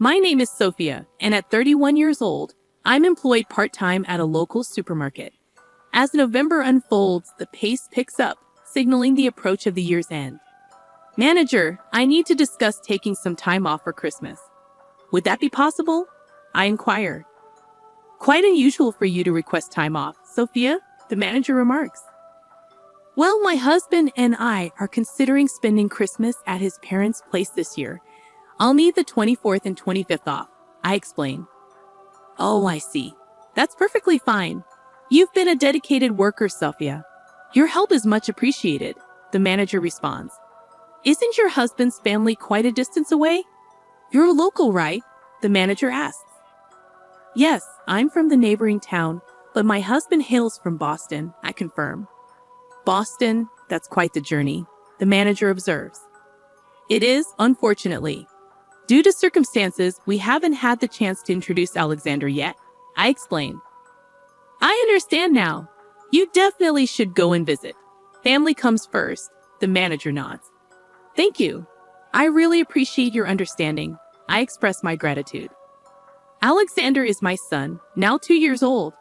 My name is Sophia, and at 31 years old, I'm employed part-time at a local supermarket. As November unfolds, the pace picks up, signaling the approach of the year's end. Manager, I need to discuss taking some time off for Christmas. Would that be possible? I inquire. Quite unusual for you to request time off, Sophia, the manager remarks. Well, my husband and I are considering spending Christmas at his parents' place this year. I'll need the 24th and 25th off, I explain. Oh, I see. That's perfectly fine. You've been a dedicated worker, Sophia. Your help is much appreciated, the manager responds. Isn't your husband's family quite a distance away? You're local, right? The manager asks. Yes, I'm from the neighboring town, but my husband hails from Boston, I confirm. Boston, that's quite the journey, the manager observes. It is, unfortunately. Due to circumstances, we haven't had the chance to introduce Alexander yet, I explain. I understand now. You definitely should go and visit. Family comes first, the manager nods. Thank you. I really appreciate your understanding. I express my gratitude. Alexander is my son, now 2 years old,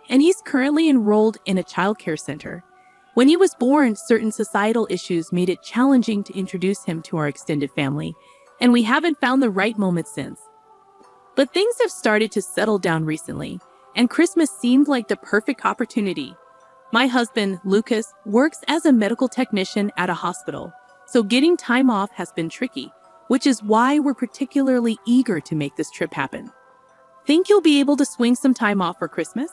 and he's currently enrolled in a childcare center. When he was born, certain societal issues made it challenging to introduce him to our extended family, and we haven't found the right moment since. But things have started to settle down recently, and Christmas seemed like the perfect opportunity. My husband, Lucas, works as a medical technician at a hospital, so getting time off has been tricky, which is why we're particularly eager to make this trip happen. Think you'll be able to swing some time off for Christmas?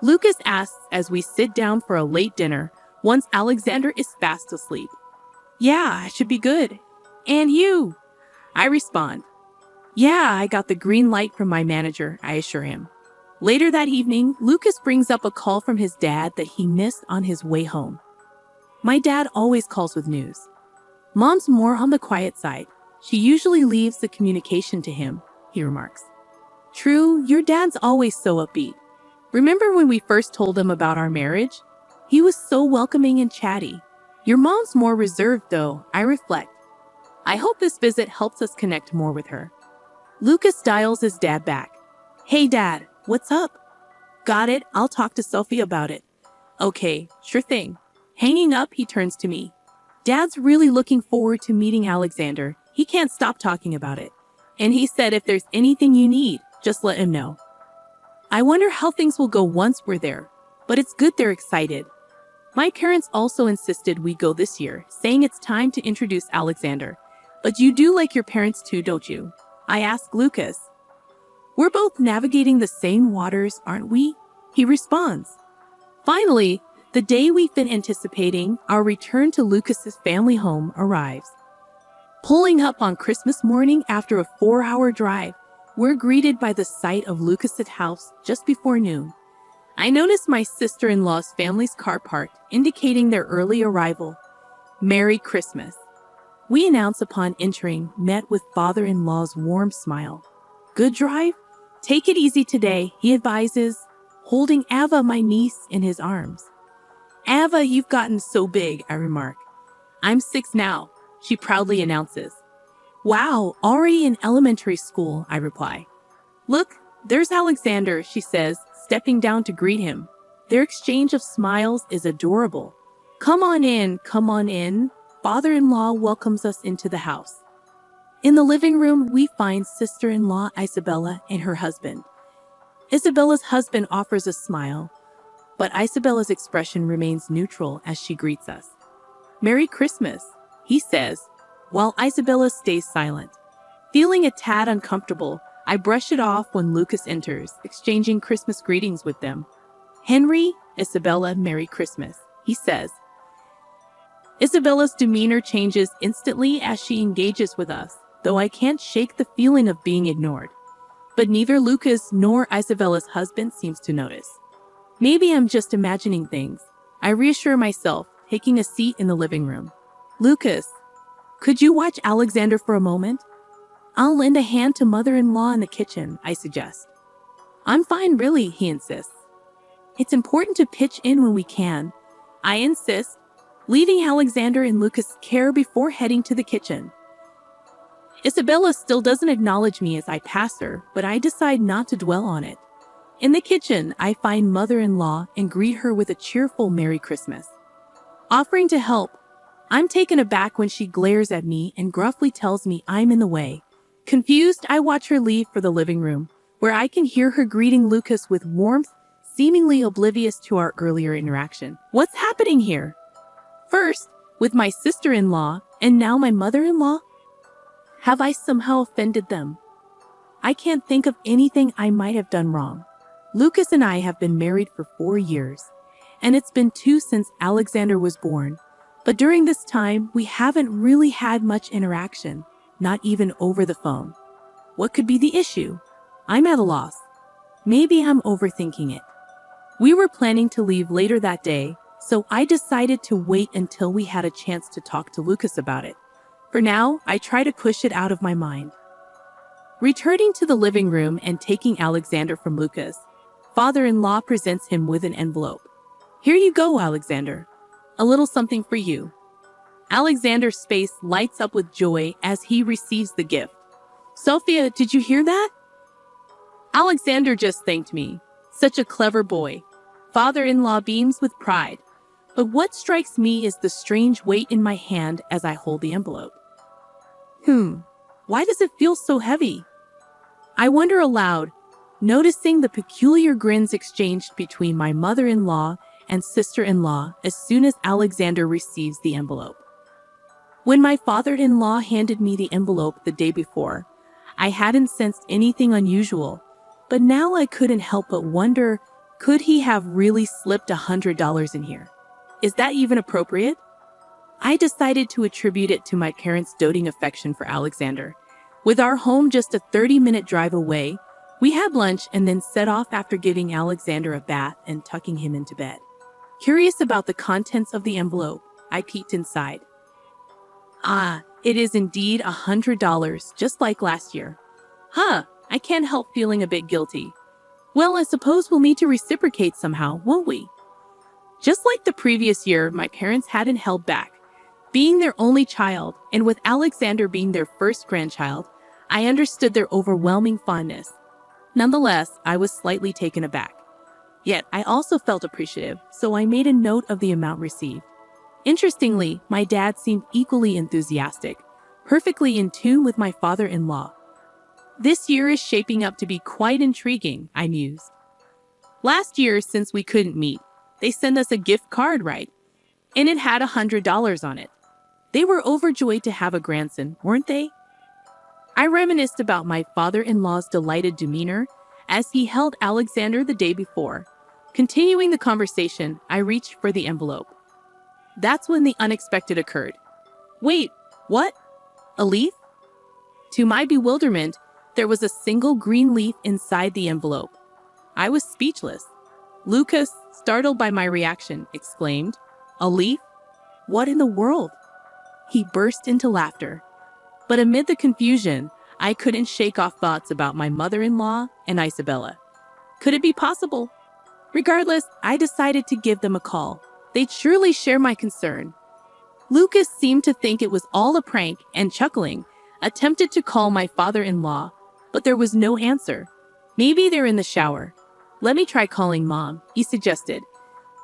Lucas asks as we sit down for a late dinner once Alexander is fast asleep. Yeah, I should be good. And you? I respond. Yeah, I got the green light from my manager, I assure him. Later that evening, Lucas brings up a call from his dad that he missed on his way home. My dad always calls with news. Mom's more on the quiet side. She usually leaves the communication to him, he remarks. True, your dad's always so upbeat. Remember when we first told him about our marriage? He was so welcoming and chatty. Your mom's more reserved, though, I reflect. I hope this visit helps us connect more with her. Lucas dials his dad back. Hey, Dad, what's up? Got it, I'll talk to Sophie about it. Okay, sure thing. Hanging up, he turns to me. Dad's really looking forward to meeting Alexander. He can't stop talking about it. And he said if there's anything you need, just let him know. I wonder how things will go once we're there, but it's good they're excited. My parents also insisted we go this year, saying it's time to introduce Alexander. But you do like your parents too, don't you? I ask Lucas. We're both navigating the same waters, aren't we? He responds. Finally, the day we've been anticipating, our return to Lucas's family home, arrives. Pulling up on Christmas morning after a 4-hour drive, we're greeted by the sight of Lucas's house just before noon. I notice my sister-in-law's family's car parked, indicating their early arrival. Merry Christmas. We announce upon entering, met with father-in-law's warm smile. Good drive? Take it easy today, he advises, holding Ava, my niece, in his arms. Ava, you've gotten so big, I remark. I'm 6 now, she proudly announces. Wow, already in elementary school, I reply. Look, there's Alexander, she says, stepping down to greet him. Their exchange of smiles is adorable. Come on in, come on in. Father-in-law welcomes us into the house. In the living room, we find sister-in-law Isabella and her husband. Isabella's husband offers a smile, but Isabella's expression remains neutral as she greets us. Merry Christmas, he says, while Isabella stays silent. Feeling a tad uncomfortable, I brush it off when Lucas enters, exchanging Christmas greetings with them. Henry, Isabella, Merry Christmas, he says. Isabella's demeanor changes instantly as she engages with us, though I can't shake the feeling of being ignored. But neither Lucas nor Isabella's husband seems to notice. Maybe I'm just imagining things. I reassure myself, taking a seat in the living room. Lucas, could you watch Alexander for a moment? I'll lend a hand to mother-in-law in the kitchen, I suggest. I'm fine, really, he insists. It's important to pitch in when we can. I insist, leaving Alexander in Lucas' care before heading to the kitchen. Isabella still doesn't acknowledge me as I pass her, but I decide not to dwell on it. In the kitchen, I find mother-in-law and greet her with a cheerful Merry Christmas. Offering to help, I'm taken aback when she glares at me and gruffly tells me I'm in the way. Confused, I watch her leave for the living room, where I can hear her greeting Lucas with warmth, seemingly oblivious to our earlier interaction. What's happening here? First, with my sister-in-law, and now my mother-in-law? Have I somehow offended them? I can't think of anything I might have done wrong. Lucas and I have been married for 4 years, and it's been 2 since Alexander was born. But during this time, we haven't really had much interaction, not even over the phone. What could be the issue? I'm at a loss. Maybe I'm overthinking it. We were planning to leave later that day, so I decided to wait until we had a chance to talk to Lucas about it. For now, I try to push it out of my mind. Returning to the living room and taking Alexander from Lucas, father-in-law presents him with an envelope. Here you go, Alexander. A little something for you. Alexander's face lights up with joy as he receives the gift. Sophia, did you hear that? Alexander just thanked me. Such a clever boy. Father-in-law beams with pride. But what strikes me is the strange weight in my hand as I hold the envelope. Why does it feel so heavy? I wonder aloud, noticing the peculiar grins exchanged between my mother-in-law and sister-in-law as soon as Alexander receives the envelope. When my father-in-law handed me the envelope the day before, I hadn't sensed anything unusual, but now I couldn't help but wonder, could he have really slipped $100 in here? Is that even appropriate? I decided to attribute it to my parents' doting affection for Alexander. With our home just a 30-minute drive away, we had lunch and then set off after giving Alexander a bath and tucking him into bed. Curious about the contents of the envelope, I peeked inside. It is indeed $100, just like last year. I can't help feeling a bit guilty. Well, I suppose we'll need to reciprocate somehow, won't we? Just like the previous year, my parents hadn't held back. Being their only child, and with Alexander being their first grandchild, I understood their overwhelming fondness. Nonetheless, I was slightly taken aback. Yet, I also felt appreciative, so I made a note of the amount received. Interestingly, my dad seemed equally enthusiastic, perfectly in tune with my father-in-law. This year is shaping up to be quite intriguing, I mused. Last year, since we couldn't meet, they sent us a gift card, right? And it had $100 on it. They were overjoyed to have a grandson, weren't they? I reminisced about my father-in-law's delighted demeanor as he held Alexander the day before. Continuing the conversation, I reached for the envelope. That's when the unexpected occurred. Wait, what? A leaf? To my bewilderment, there was a single green leaf inside the envelope. I was speechless. Lucas, startled by my reaction, exclaimed, "A leaf? What in the world?" He burst into laughter. But amid the confusion, I couldn't shake off thoughts about my mother-in-law and Isabella. Could it be possible? Regardless, I decided to give them a call. They'd surely share my concern. Lucas seemed to think it was all a prank and, chuckling, attempted to call my father-in-law, but there was no answer. Maybe they're in the shower. Let me try calling Mom, he suggested.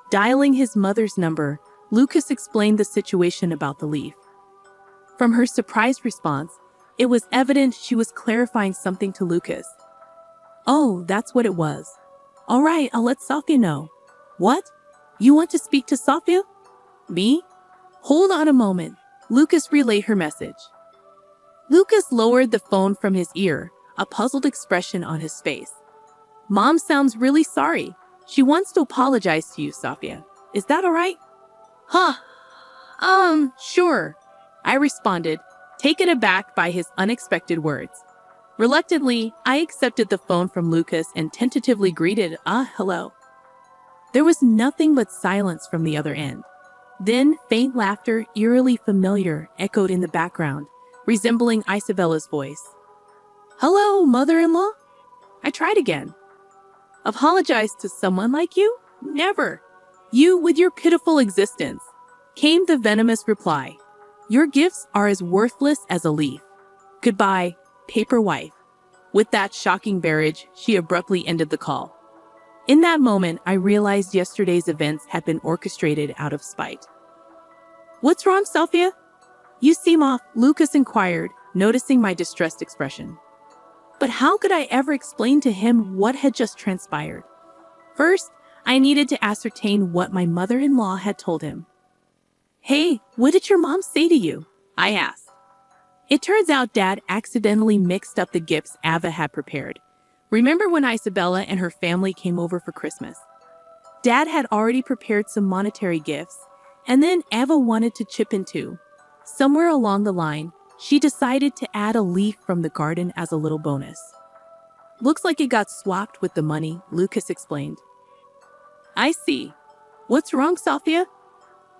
Dialing his mother's number, Lucas explained the situation about the leaf. From her surprised response, it was evident she was clarifying something to Lucas. Oh, that's what it was. All right, I'll let Sophia know. What? You want to speak to Sophia? Me? Hold on a moment. Lucas relayed her message. Lucas lowered the phone from his ear, a puzzled expression on his face. Mom sounds really sorry. She wants to apologize to you, Sophia. Is that all right? Sure, I responded, taken aback by his unexpected words. Reluctantly, I accepted the phone from Lucas and tentatively greeted, hello. There was nothing but silence from the other end. Then, faint laughter, eerily familiar, echoed in the background, resembling Isabella's voice. Hello, mother-in-law? I tried again. Apologize to someone like you? Never. You with your pitiful existence, came the venomous reply. Your gifts are as worthless as a leaf. Goodbye, paper wife. With that shocking barrage, she abruptly ended the call. In that moment, I realized yesterday's events had been orchestrated out of spite. What's wrong, Sophia? You seem off, Lucas inquired, noticing my distressed expression. But how could I ever explain to him what had just transpired? First, I needed to ascertain what my mother-in-law had told him. Hey, what did your mom say to you? I asked. It turns out Dad accidentally mixed up the gifts Ava had prepared. Remember when Isabella and her family came over for Christmas? Dad had already prepared some monetary gifts, and then Ava wanted to chip in too. Somewhere along the line, she decided to add a leaf from the garden as a little bonus. Looks like it got swapped with the money, Lucas explained. I see. What's wrong, Sophia?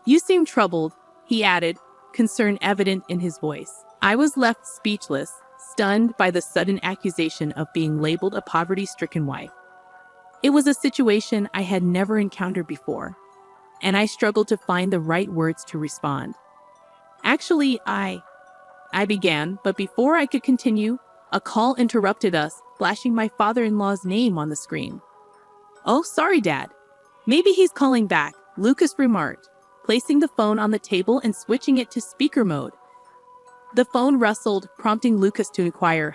You seem troubled, he added, concern evident in his voice. I was left speechless, stunned by the sudden accusation of being labeled a poverty-stricken wife. It was a situation I had never encountered before, and I struggled to find the right words to respond. Actually, I began, but before I could continue, a call interrupted us, flashing my father-in-law's name on the screen. Oh, sorry, Dad. Maybe he's calling back, Lucas remarked, placing the phone on the table and switching it to speaker mode. The phone rustled, prompting Lucas to inquire,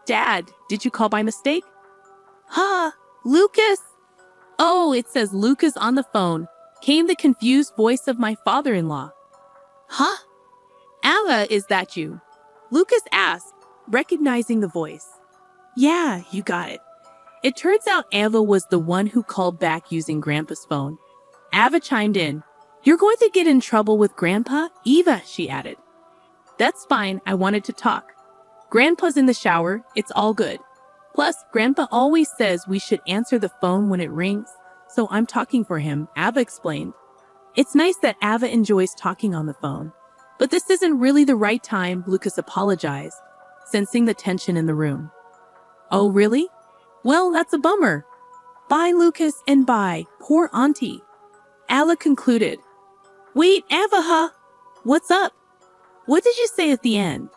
Dad, did you call by mistake? Lucas? Oh, it says Lucas on the phone, came the confused voice of my father-in-law. Ava, is that you? Lucas asked, recognizing the voice. Yeah, you got it. It turns out Ava was the one who called back using Grandpa's phone. Ava chimed in. You're going to get in trouble with Grandpa, Eva, she added. That's fine, I wanted to talk. Grandpa's in the shower, it's all good. Plus, Grandpa always says we should answer the phone when it rings, so I'm talking for him, Ava explained. It's nice that Ava enjoys talking on the phone, but this isn't really the right time, Lucas apologized, sensing the tension in the room. Oh, really? Well, that's a bummer. Bye, Lucas, and bye, poor auntie. Ava concluded. Wait, Ava, what's up? What did you say at the end?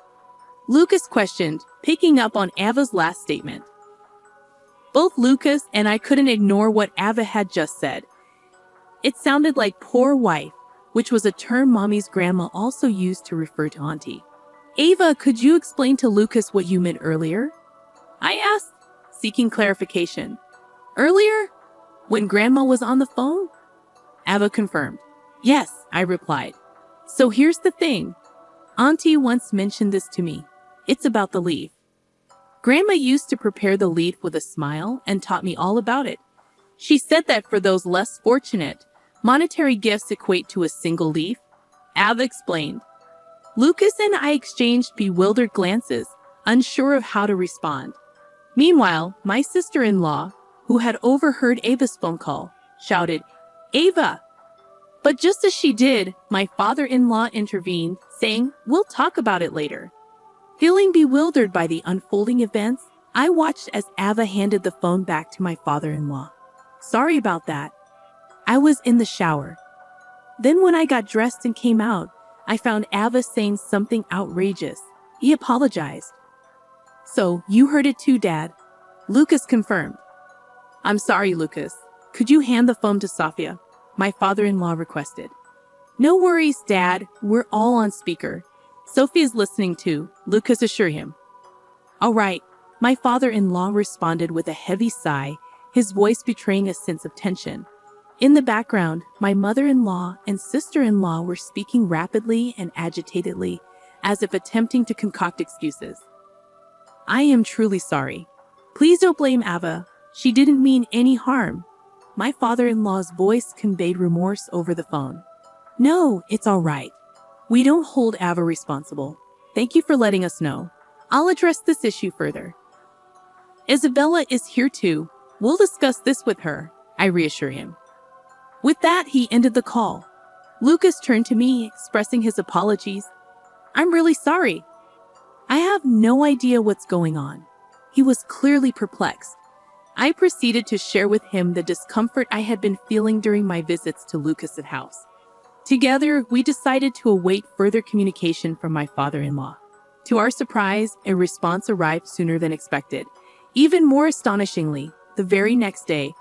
Lucas questioned, picking up on Ava's last statement. Both Lucas and I couldn't ignore what Ava had just said. It sounded like poor wife, which was a term Mommy's grandma also used to refer to auntie. Ava, could you explain to Lucas what you meant earlier? I asked, seeking clarification. Earlier? When Grandma was on the phone? Ava confirmed. Yes, I replied. So here's the thing. Auntie once mentioned this to me. It's about the leaf. Grandma used to prepare the leaf with a smile and taught me all about it. She said that for those less fortunate, monetary gifts equate to a single leaf. Ava explained. Lucas and I exchanged bewildered glances, unsure of how to respond. Meanwhile, my sister-in-law, who had overheard Ava's phone call, shouted, Ava! But just as she did, my father-in-law intervened, saying, we'll talk about it later. Feeling bewildered by the unfolding events, I watched as Ava handed the phone back to my father-in-law. Sorry about that. I was in the shower. Then when I got dressed and came out, I found Ava saying something outrageous. He apologized. So, you heard it too, Dad. Lucas confirmed. I'm sorry, Lucas. Could you hand the phone to Sophia? My father-in-law requested. No worries, Dad. We're all on speaker. Sophia's listening too, Lucas assured him. All right, my father-in-law responded with a heavy sigh, his voice betraying a sense of tension. In the background, my mother-in-law and sister-in-law were speaking rapidly and agitatedly, as if attempting to concoct excuses. I am truly sorry. Please don't blame Ava. She didn't mean any harm. My father-in-law's voice conveyed remorse over the phone. No, it's all right. We don't hold Ava responsible. Thank you for letting us know. I'll address this issue further. Isabella is here too. We'll discuss this with her, I reassure him. With that, he ended the call. Lucas turned to me, expressing his apologies. I'm really sorry. I have no idea what's going on. He was clearly perplexed. I proceeded to share with him the discomfort I had been feeling during my visits to Lucas's house. Together, we decided to await further communication from my father-in-law. To our surprise, a response arrived sooner than expected. Even more astonishingly, the very next day,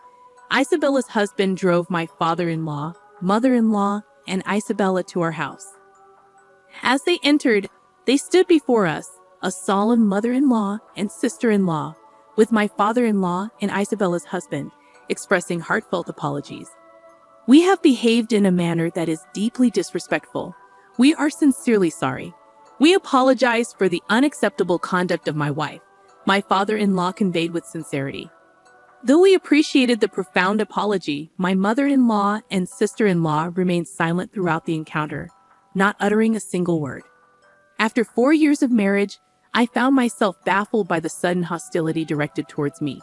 Isabella's husband drove my father-in-law, mother-in-law, and Isabella to our house. As they entered, they stood before us, a solemn mother-in-law and sister-in-law, with my father-in-law and Isabella's husband, expressing heartfelt apologies. We have behaved in a manner that is deeply disrespectful. We are sincerely sorry. We apologize for the unacceptable conduct of my wife, my father-in-law conveyed with sincerity. Though we appreciated the profound apology, my mother-in-law and sister-in-law remained silent throughout the encounter, not uttering a single word. After 4 years of marriage, I found myself baffled by the sudden hostility directed towards me.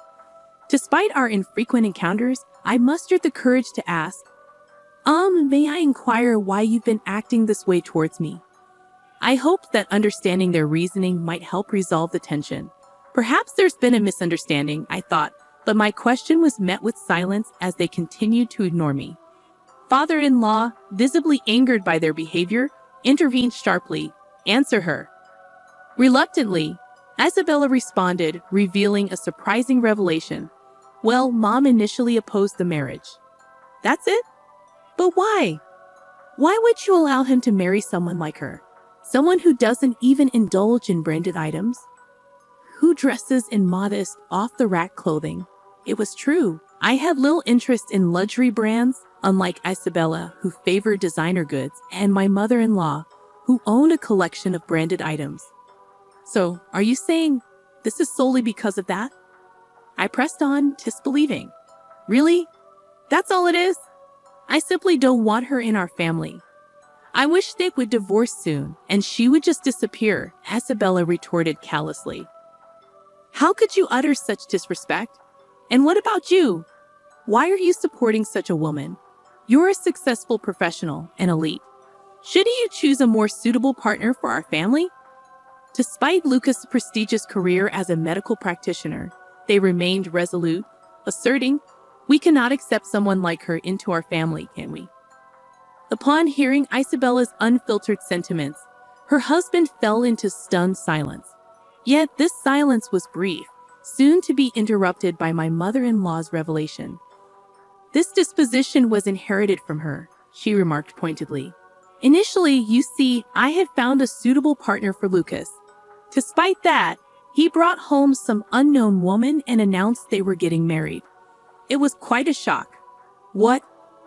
Despite our infrequent encounters, I mustered the courage to ask, may I inquire why you've been acting this way towards me? I hoped that understanding their reasoning might help resolve the tension. Perhaps there's been a misunderstanding, I thought, but my question was met with silence as they continued to ignore me. Father-in-law, visibly angered by their behavior, intervened sharply. Answer her. Reluctantly, Isabella responded, revealing a surprising revelation. Well, Mom initially opposed the marriage. That's it? But why? Why would you allow him to marry someone like her? Someone who doesn't even indulge in branded items? Who dresses in modest, off-the-rack clothing? It was true. I had little interest in luxury brands, unlike Isabella, who favored designer goods, and my mother-in-law, who owned a collection of branded items. So, are you saying this is solely because of that? I pressed on, disbelieving. Really? That's all it is? I simply don't want her in our family. I wish they would divorce soon, and she would just disappear, Isabella retorted callously. How could you utter such disrespect? And what about you? Why are you supporting such a woman? You're a successful professional and elite. Shouldn't you choose a more suitable partner for our family? Despite Lucas' prestigious career as a medical practitioner, they remained resolute, asserting, we cannot accept someone like her into our family, can we? Upon hearing Isabella's unfiltered sentiments, her husband fell into stunned silence. Yet this silence was brief, soon to be interrupted by my mother-in-law's revelation. This disposition was inherited from her, she remarked pointedly. Initially, you see, I had found a suitable partner for Lucas. Despite that, he brought home some unknown woman and announced they were getting married. It was quite a shock. What?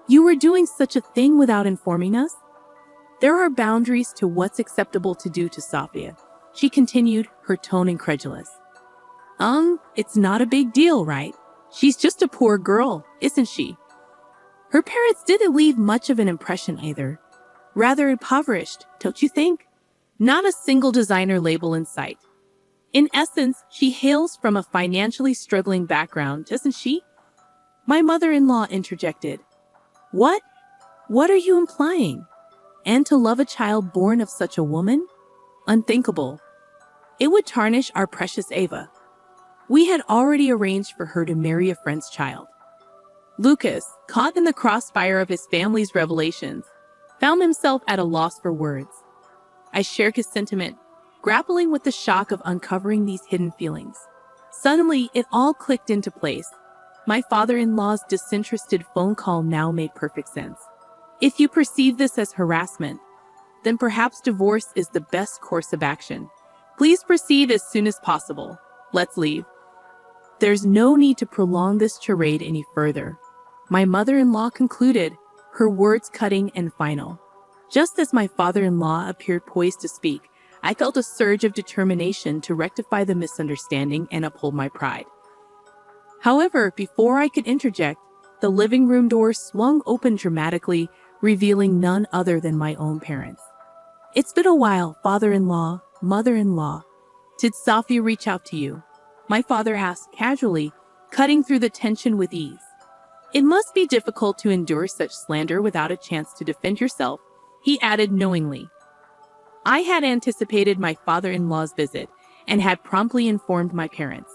You were doing such a thing without informing us? There are boundaries to what's acceptable to do to Sophia, she continued, her tone incredulous. It's not a big deal, right? She's just a poor girl, isn't she? Her parents didn't leave much of an impression either. Rather impoverished, don't you think? Not a single designer label in sight. In essence, she hails from a financially struggling background, doesn't she? My mother-in-law interjected. What? What are you implying? And to love a child born of such a woman? Unthinkable. It would tarnish our precious Ava. We had already arranged for her to marry a friend's child. Lucas, caught in the crossfire of his family's revelations, found himself at a loss for words. I shared his sentiment, grappling with the shock of uncovering these hidden feelings. Suddenly, it all clicked into place. My father-in-law's disinterested phone call now made perfect sense. If you perceive this as harassment, then perhaps divorce is the best course of action. Please proceed as soon as possible. Let's leave. There's no need to prolong this charade any further. My mother-in-law concluded, her words cutting and final. Just as my father-in-law appeared poised to speak, I felt a surge of determination to rectify the misunderstanding and uphold my pride. However, before I could interject, the living room door swung open dramatically, revealing none other than my own parents. It's been a while, father-in-law, mother-in-law. Did Sophia reach out to you? My father asked casually, cutting through the tension with ease. It must be difficult to endure such slander without a chance to defend yourself, he added knowingly. I had anticipated my father-in-law's visit and had promptly informed my parents.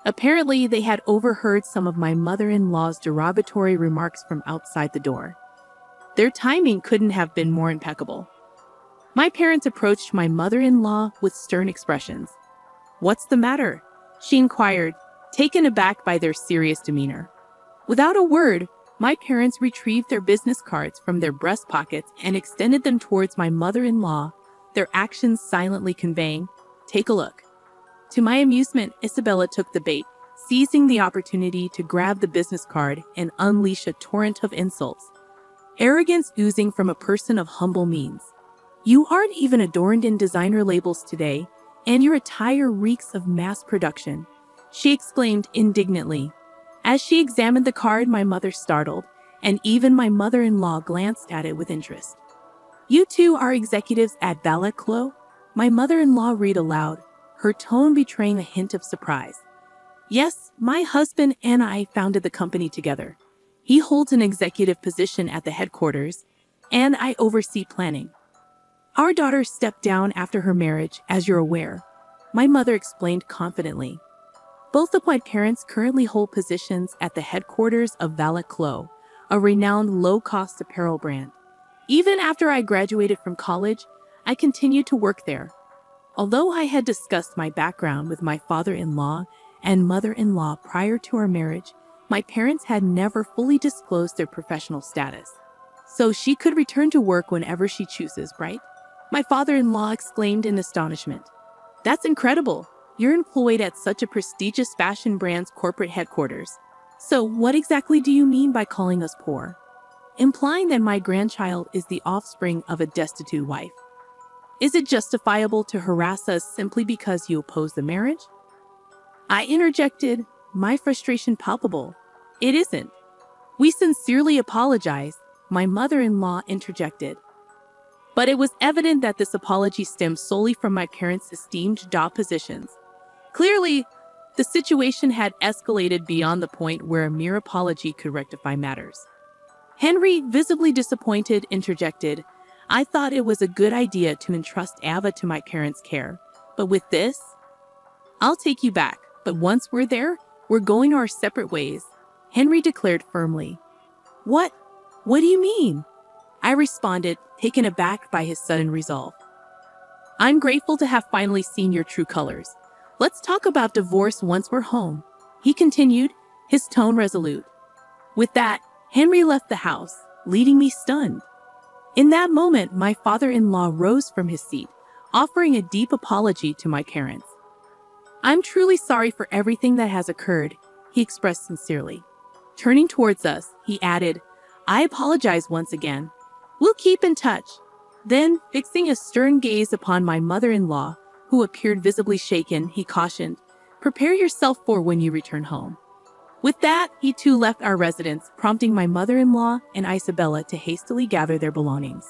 Apparently, they had overheard some of my mother-in-law's derogatory remarks from outside the door. Their timing couldn't have been more impeccable. My parents approached my mother-in-law with stern expressions. "What's the matter?" she inquired, taken aback by their serious demeanor. Without a word, my parents retrieved their business cards from their breast pockets and extended them towards my mother-in-law, their actions silently conveying, "Take a look." To my amusement, Isabella took the bait, seizing the opportunity to grab the business card and unleash a torrent of insults. Arrogance oozing from a person of humble means. "You aren't even adorned in designer labels today, and your attire reeks of mass production," she exclaimed indignantly. As she examined the card, my mother startled, and even my mother-in-law glanced at it with interest. "You two are executives at Ballet Clos?" My mother-in-law read aloud, her tone betraying a hint of surprise. "Yes, my husband and I founded the company together. He holds an executive position at the headquarters, and I oversee planning. Our daughter stepped down after her marriage, as you're aware," my mother explained confidently. "Both of my parents currently hold positions at the headquarters of Ballet Clos, a renowned low-cost apparel brand. Even after I graduated from college, I continued to work there." Although I had discussed my background with my father-in-law and mother-in-law prior to our marriage, my parents had never fully disclosed their professional status. "So she could return to work whenever she chooses, right?" my father-in-law exclaimed in astonishment. "That's incredible. You're employed at such a prestigious fashion brand's corporate headquarters. So what exactly do you mean by calling us poor? Implying that my grandchild is the offspring of a destitute wife. Is it justifiable to harass us simply because you oppose the marriage?" I interjected, my frustration palpable. "It isn't. We sincerely apologize," my mother-in-law interjected. But it was evident that this apology stemmed solely from my parents' esteemed job positions. Clearly, the situation had escalated beyond the point where a mere apology could rectify matters. Henry, visibly disappointed, interjected, "I thought it was a good idea to entrust Ava to my parents' care, but with this? I'll take you back, but once we're there, we're going our separate ways," Henry declared firmly. What? What do you mean?" I responded, taken aback by his sudden resolve. "I'm grateful to have finally seen your true colors. Let's talk about divorce once we're home," he continued, his tone resolute. With that, Henry left the house, leaving me stunned. In that moment, my father-in-law rose from his seat, offering a deep apology to my parents. "I'm truly sorry for everything that has occurred," he expressed sincerely. Turning towards us, he added, "I apologize once again. We'll keep in touch." Then, fixing a stern gaze upon my mother-in-law, who appeared visibly shaken, he cautioned, "Prepare yourself for when you return home." With that, he too left our residence, prompting my mother-in-law and Isabella to hastily gather their belongings.